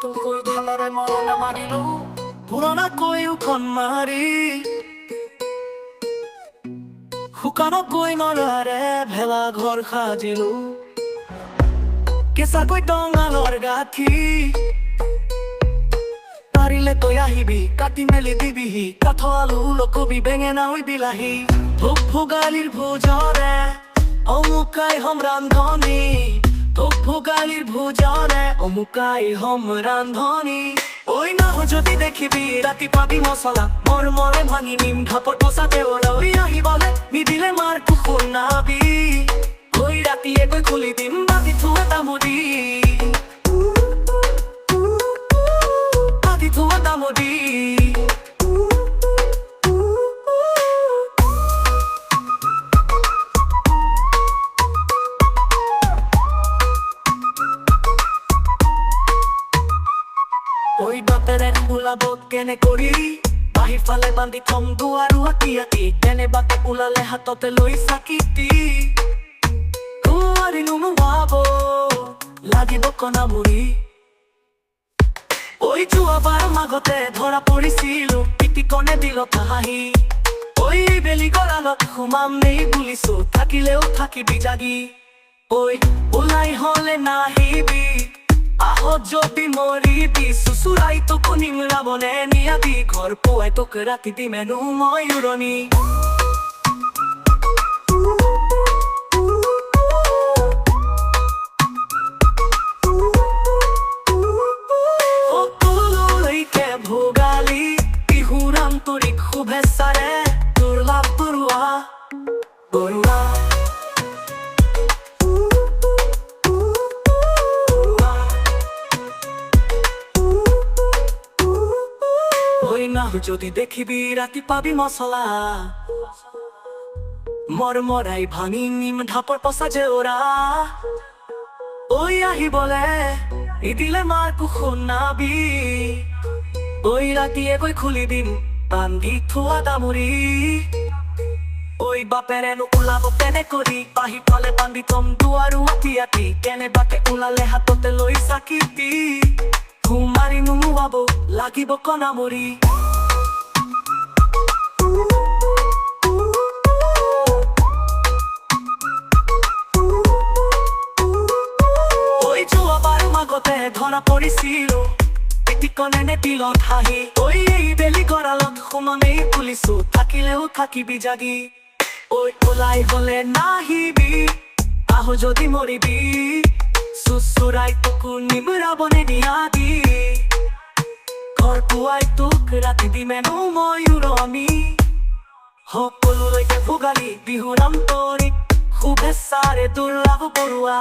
নতুন কৈ ধালাৰে মৰণা মাৰিলো পুৰণা কৈ উখন মাৰি শুকানো কৈ নৰাৰে ভেলা ঘৰ সাজিলো কেঁচা কৈ টঙালৰ গাঁঠি পাৰিলে তই আহিবি কাটি মেলি দিবিহি কাঠ আলু ওলকবি বেঙেনা ঐ বিলাহী ভোগ ভোগালীৰ ভোজৰে অমুকাই হম ৰান্ধনি ভোগ ভোগালীৰ ভোজৰে অমুকাই হম ৰান্ধনি ঐ নাহ যদি দেখিবি ৰাতি পাবি মছলা মৰমৰে ভাঙি নিম ঢাপত বচাতে ওলাই আহিবলে নিদিলে মাৰ শুনাবি ঐ ৰাতিয়ে গৈ খুলি দিম বাতি থোৱা তামুদি বাতি থোৱা তামুদি ঐ বাপেৰে ওলাব কেনে কৰি বাহিৰ ফালে বান্ধি থম দুৱাৰো আঁতি আঁতি কেনে বাটে ওলালে হাততে লৈ চাকিটি কুঁৱাৰী নুমুৱাব লাগিব কণামুৰি ঐ যোৱাবাৰ মাঘতে ধৰা পৰিছিলো পিটিকনে দিলত হাঁহি ঐ বেলি গঁড়ালত সোমাম নেই বুলিছো থাকিলেও থাকিবি জাগি ঐ ওলাই হলে নাহিবি আহ যদি মৰিবি চুচুৰাই তোক নিমৰাবনে নিয়াবি ঘৰ পুৱাই তোক ৰাতি দিমেনো মই উৰণি সকলোলৈকে ভোগালী বিহুৰ আন্তৰিক শুভেচ্ছাৰে দুৰ্লাভ বৰুৱা বৰুৱা যদি দেখিবি ৰাতি পাবি মছলা মৰমৰাই ভাঙি নিম ঢাপৰ পচা জেওৰা ঐ আহিবলে নিদিলে মাৰ শুনাবি ঐ ৰাতিয়ে গৈ খুলি দিম বান্ধি থোৱা তামুৰি ঐ বাপেৰে ওলাব কেনে কৰি বাহিৰ ফালে বান্ধি থম দুৱাৰো আঁতি আঁতি কেনে বাটে ওলালে হাততে লৈ চাকিটি মাৰি নুমুৱাব লাগিব কণামুৰি আগতে ধৰা পৰিছিলো পিটিকনে নেতিলত হাঁহি ঐ এই বেলি গঁড়ালত সোমামেই খুলিছো থাকিলেও থাকিবি জাগি ঐ ওলাই হলে নাহিবি আহ যদি মৰিবি চুচুৰাই তোক নিমৰাবনে নিয়াবি ঘৰ পুৱাই তোক ৰাতি দিমেনো মই উৰণি সকলোলৈকে ভোগালী বিহুৰ আন্তৰিক শুভেচ্ছাৰে দুৰ্লাভ বৰুৱা